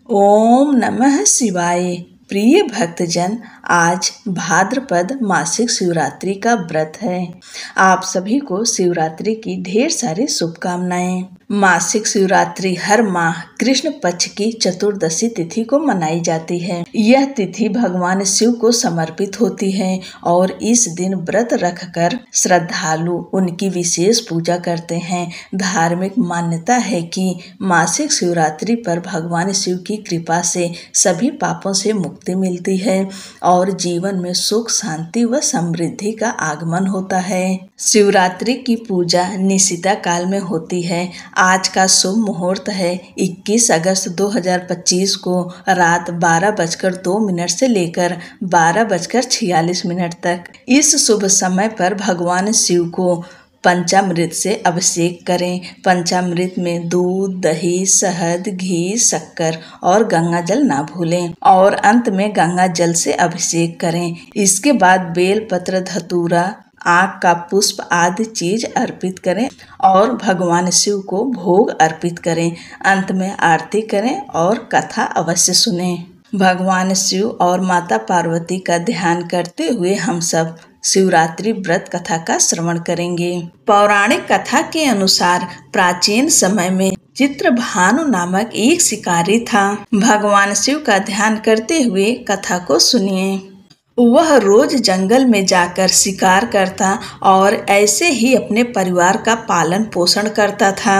ओम नमः शिवाय। प्रिय भक्तजन, आज भाद्रपद मासिक शिवरात्रि का व्रत है। आप सभी को शिवरात्रि की ढेर सारी शुभकामनाएं। मासिक शिवरात्रि हर माह कृष्ण पक्ष की चतुर्दशी तिथि को मनाई जाती है। यह तिथि भगवान शिव को समर्पित होती है और इस दिन व्रत रखकर श्रद्धालु उनकी विशेष पूजा करते हैं। धार्मिक मान्यता है कि मासिक शिवरात्रि पर भगवान शिव की कृपा से सभी पापों से मुक्ति मिलती है और जीवन में सुख, शांति व समृद्धि का आगमन होता है। शिवरात्रि की पूजा निशिता काल में होती है। आज का शुभ मुहूर्त है 21 अगस्त 2025 को रात 12:02 से लेकर 12:46 तक। इस शुभ समय पर भगवान शिव को पंचामृत से अभिषेक करें। पंचामृत में दूध, दही, शहद, घी, शक्कर और गंगा जल ना भूलें और अंत में गंगा जल से अभिषेक करें। इसके बाद बेल पत्र, धतूरा, आक का पुष्प आदि चीज अर्पित करें और भगवान शिव को भोग अर्पित करें। अंत में आरती करें और कथा अवश्य सुनें। भगवान शिव और माता पार्वती का ध्यान करते हुए हम सब शिवरात्रि व्रत कथा का श्रवण करेंगे। पौराणिक कथा के अनुसार प्राचीन समय में चित्रभानु नामक एक शिकारी था। भगवान शिव का ध्यान करते हुए कथा को सुनिए। वह रोज जंगल में जाकर शिकार करता और ऐसे ही अपने परिवार का पालन पोषण करता था।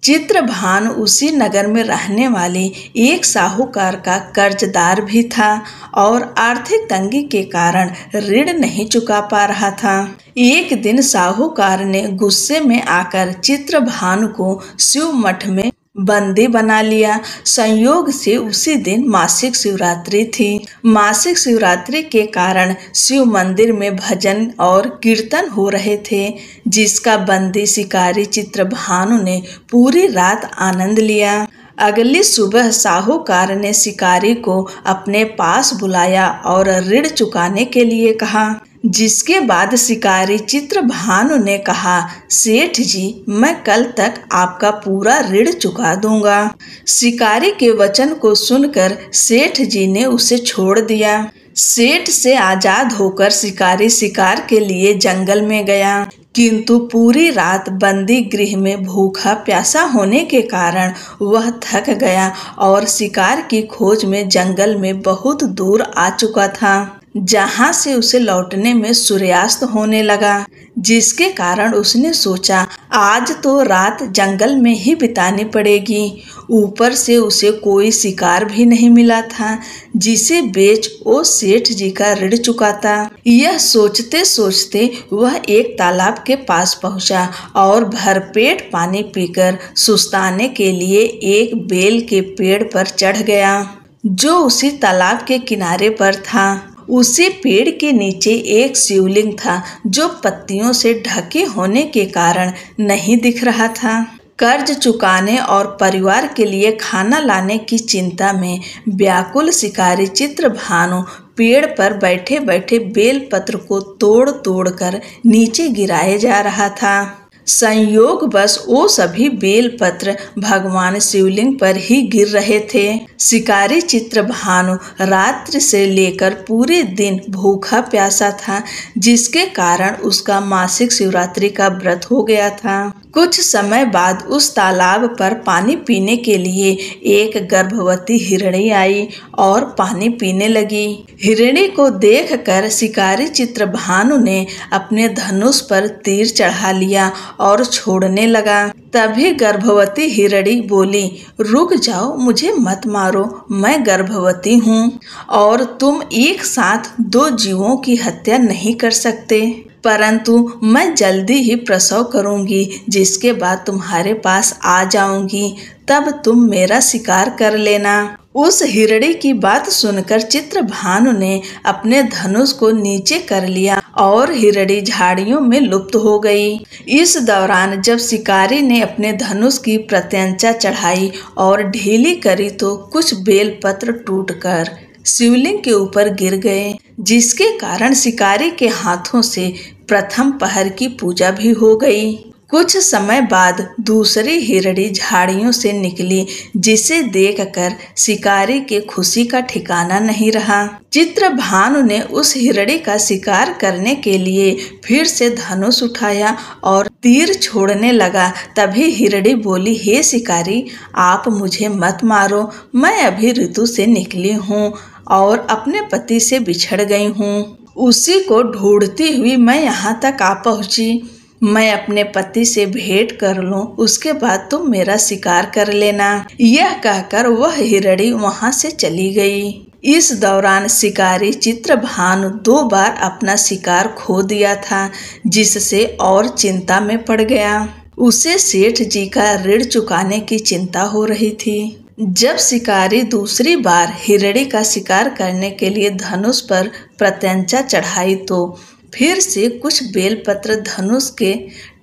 चित्रभानु उसी नगर में रहने वाले एक साहूकार का कर्जदार भी था और आर्थिक तंगी के कारण ऋण नहीं चुका पा रहा था। एक दिन साहूकार ने गुस्से में आकर चित्रभानु को शिव मठ में बंदी बना लिया। संयोग से उसी दिन मासिक शिवरात्रि थी। मासिक शिवरात्रि के कारण शिव मंदिर में भजन और कीर्तन हो रहे थे, जिसका बंदी शिकारी चित्रभानु ने पूरी रात आनंद लिया। अगली सुबह साहूकार ने शिकारी को अपने पास बुलाया और ऋण चुकाने के लिए कहा, जिसके बाद शिकारी चित्रभानु ने कहा, सेठ जी, मैं कल तक आपका पूरा ऋण चुका दूंगा। शिकारी के वचन को सुनकर सेठ जी ने उसे छोड़ दिया। सेठ से आजाद होकर शिकारी शिकार के लिए जंगल में गया, किंतु पूरी रात बंदी गृह में भूखा प्यासा होने के कारण वह थक गया और शिकार की खोज में जंगल में बहुत दूर आ चुका था, जहां से उसे लौटने में सूर्यास्त होने लगा, जिसके कारण उसने सोचा आज तो रात जंगल में ही बितानी पड़ेगी। ऊपर से उसे कोई शिकार भी नहीं मिला था जिसे बेच वो सेठ जी का ऋण चुकाता। यह सोचते सोचते वह एक तालाब के पास पहुंचा और भरपेट पानी पीकर सुस्ताने के लिए एक बेल के पेड़ पर चढ़ गया, जो उसी तालाब के किनारे पर था। उसी पेड़ के नीचे एक शिवलिंग था, जो पत्तियों से ढके होने के कारण नहीं दिख रहा था। कर्ज चुकाने और परिवार के लिए खाना लाने की चिंता में व्याकुल शिकारी चित्रभानु पेड़ पर बैठे बैठे बेल पत्र को तोड़ तोड़ कर नीचे गिराए जा रहा था। संयोगवश वो सभी बेल पत्र भगवान शिवलिंग पर ही गिर रहे थे। शिकारी चित्रभानु रात्रि से लेकर पूरे दिन भूखा प्यासा था, जिसके कारण उसका मासिक शिवरात्रि का व्रत हो गया था। कुछ समय बाद उस तालाब पर पानी पीने के लिए एक गर्भवती हिरणी आई और पानी पीने लगी। हिरणी को देखकर शिकारी चित्रभानु ने अपने धनुष पर तीर चढ़ा लिया और छोड़ने लगा। तभी गर्भवती हिरणी बोली, रुक जाओ, मुझे मत मारो, मैं गर्भवती हूँ और तुम एक साथ 2 जीवों की हत्या नहीं कर सकते, परंतु मैं जल्दी ही प्रसव करूंगी, जिसके बाद तुम्हारे पास आ जाऊंगी, तब तुम मेरा शिकार कर लेना। उस हिरणी की बात सुनकर चित्रभानु ने अपने धनुष को नीचे कर लिया और हिरणी झाड़ियों में लुप्त हो गई। इस दौरान जब शिकारी ने अपने धनुष की प्रत्यंचा चढ़ाई और ढीली करी तो कुछ बेलपत्र टूटकर शिवलिंग के ऊपर गिर गए, जिसके कारण शिकारी के हाथों से प्रथम पहर की पूजा भी हो गई। कुछ समय बाद दूसरी हिरणी झाड़ियों से निकली, जिसे देखकर शिकारी के खुशी का ठिकाना नहीं रहा। चित्रभानु ने उस हिरणी का शिकार करने के लिए फिर से धनुष उठाया और तीर छोड़ने लगा। तभी हिरणी बोली, हे शिकारी, आप मुझे मत मारो, मैं अभी ऋतु से निकली हूँ और अपने पति से बिछड़ गई हूँ। उसी को ढूंढती हुई मैं यहाँ तक आ पहुँची। मैं अपने पति से भेंट कर लूं, उसके बाद तुम मेरा शिकार कर लेना। यह कहकर वह हिरणी वहां से चली गई। इस दौरान शिकारी चित्रभानु 2 बार अपना शिकार खो दिया था, जिससे और चिंता में पड़ गया। उसे सेठ जी का ऋण चुकाने की चिंता हो रही थी। जब शिकारी दूसरी बार हिरणी का शिकार करने के लिए धनुष पर प्रत्यंचा चढ़ाई तो फिर से कुछ बेलपत्र धनुष के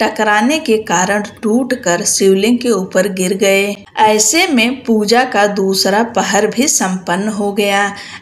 टकराने के कारण टूटकर शिवलिंग के ऊपर गिर गए। ऐसे में पूजा का दूसरा पहर भी संपन्न हो गया।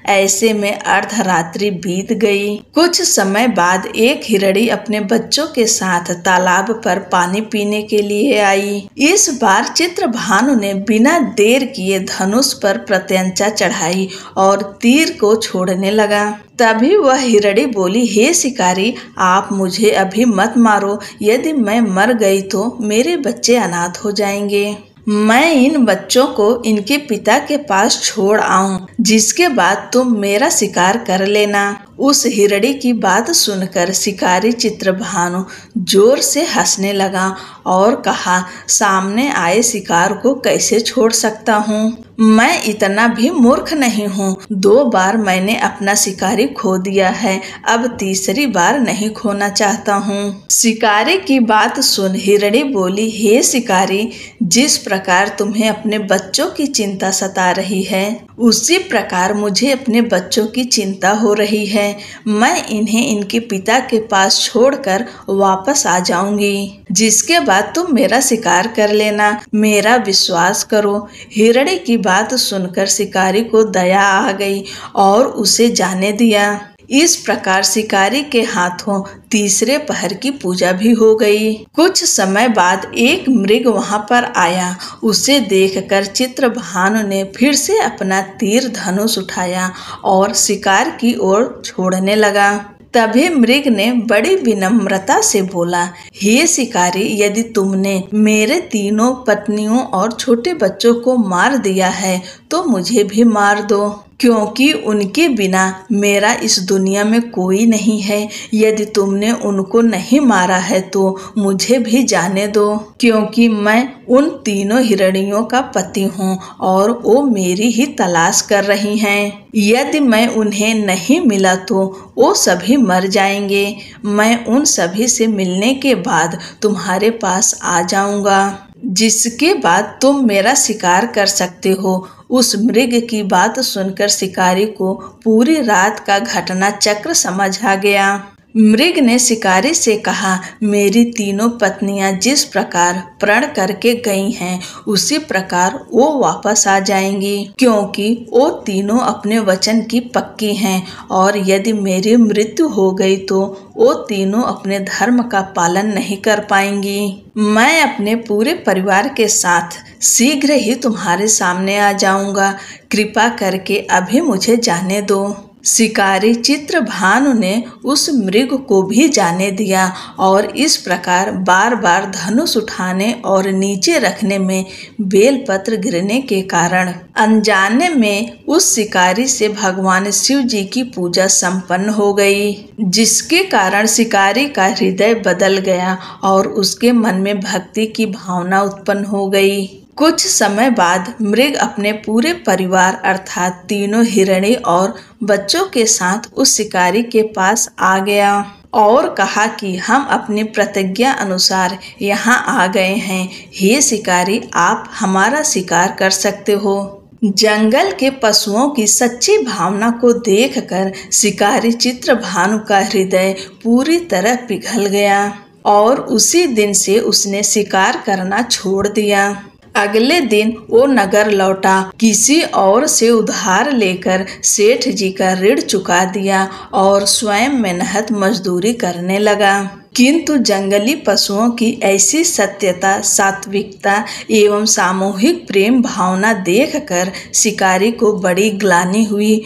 ऐसे में अर्धरात्रि बीत गई। कुछ समय बाद एक हिरणी अपने बच्चों के साथ तालाब पर पानी पीने के लिए आई। इस बार चित्रभानु ने बिना देर किए धनुष पर प्रत्यंचा चढ़ाई और तीर को छोड़ने लगा। तभी वह हिरणी बोली, हे शिकारी, आप मुझे अभी मत मारो। यदि मैं मर गई तो मेरे बच्चे अनाथ हो जाएंगे। मैं इन बच्चों को इनके पिता के पास छोड़ आऊं, जिसके बाद तुम मेरा शिकार कर लेना। उस हिरणी की बात सुनकर शिकारी चित्रभानु जोर से हंसने लगा और कहा, सामने आए शिकार को कैसे छोड़ सकता हूँ? मैं इतना भी मूर्ख नहीं हूँ। 2 बार मैंने अपना शिकारी खो दिया है, अब तीसरी बार नहीं खोना चाहता हूँ। शिकारी की बात सुन हिरणी बोली, हे शिकारी, जिस प्रकार तुम्हें अपने बच्चों की चिंता सता रही है, उसी प्रकार मुझे अपने बच्चों की चिंता हो रही है। मैं इन्हें इनके पिता के पास छोड़कर वापस आ जाऊंगी, जिसके बाद तुम मेरा शिकार कर लेना। मेरा विश्वास करो। हिरणी की बात सुनकर शिकारी को दया आ गई और उसे जाने दिया। इस प्रकार शिकारी के हाथों तीसरे पहर की पूजा भी हो गई। कुछ समय बाद एक मृग वहां पर आया। उसे देखकर चित्रभानु ने फिर से अपना तीर धनुष उठाया और शिकार की ओर छोड़ने लगा। तभी मृग ने बड़ी विनम्रता से बोला, हे शिकारी, यदि तुमने मेरे 3 पत्नियों और छोटे बच्चों को मार दिया है तो मुझे भी मार दो, क्योंकि उनके बिना मेरा इस दुनिया में कोई नहीं है। यदि तुमने उनको नहीं मारा है तो मुझे भी जाने दो, क्योंकि मैं उन 3 हिरणियों का पति हूँ और वो मेरी ही तलाश कर रही हैं। यदि मैं उन्हें नहीं मिला तो वो सभी मर जाएंगे। मैं उन सभी से मिलने के बाद तुम्हारे पास आ जाऊंगा, जिसके बाद तुम मेरा शिकार कर सकते हो। उस मृग की बात सुनकर शिकारी को पूरी रात का घटना चक्र समझ आ गया। मृग ने शिकारी से कहा, मेरी 3 पत्नियां जिस प्रकार प्रण करके गई हैं, उसी प्रकार वो वापस आ जाएंगी, क्योंकि वो तीनों अपने वचन की पक्की हैं। और यदि मेरी मृत्यु हो गई तो वो तीनों अपने धर्म का पालन नहीं कर पाएंगी। मैं अपने पूरे परिवार के साथ शीघ्र ही तुम्हारे सामने आ जाऊंगा। कृपा करके अभी मुझे जाने दो। शिकारी चित्रभानु ने उस मृग को भी जाने दिया और इस प्रकार बार बार धनुष उठाने और नीचे रखने में बेलपत्र गिरने के कारण अनजाने में उस शिकारी से भगवान शिव जी की पूजा संपन्न हो गई, जिसके कारण शिकारी का हृदय बदल गया और उसके मन में भक्ति की भावना उत्पन्न हो गई। कुछ समय बाद मृग अपने पूरे परिवार अर्थात 3 हिरणी और बच्चों के साथ उस शिकारी के पास आ गया और कहा कि हम अपनी प्रतिज्ञा अनुसार यहाँ आ गए हैं। हे शिकारी, आप हमारा शिकार कर सकते हो। जंगल के पशुओं की सच्ची भावना को देखकर शिकारी चित्रभानु का हृदय पूरी तरह पिघल गया और उसी दिन से उसने शिकार करना छोड़ दिया। अगले दिन वो नगर लौटा, किसी और से उधार लेकर सेठ जी का ऋण चुका दिया और स्वयं मेहनत मजदूरी करने लगा। किंतु जंगली पशुओं की ऐसी सत्यता, सात्विकता एवं सामूहिक प्रेम भावना देखकर शिकारी को बड़ी ग्लानि हुई।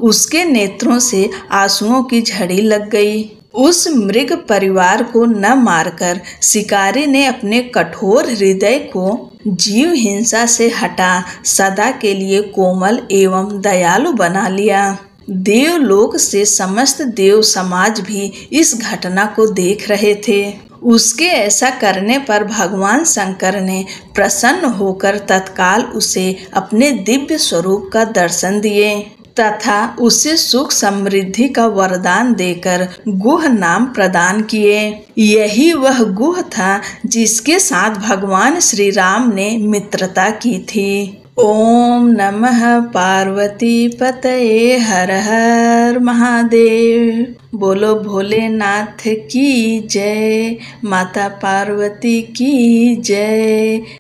उसके नेत्रों से आंसुओं की झड़ी लग गई। उस मृग परिवार को न मारकर शिकारी ने अपने कठोर हृदय को जीव हिंसा से हटा सदा के लिए कोमल एवं दयालु बना लिया। देवलोक से समस्त देव समाज भी इस घटना को देख रहे थे। उसके ऐसा करने पर भगवान शंकर ने प्रसन्न होकर तत्काल उसे अपने दिव्य स्वरूप का दर्शन दिए तथा उसे सुख समृद्धि का वरदान देकर गुह नाम प्रदान किए। यही वह गुह था जिसके साथ भगवान श्री राम ने मित्रता की थी। ओम नमः पार्वती पतये, हर हर महादेव। बोलो भोलेनाथ की जय, माता पार्वती की जय।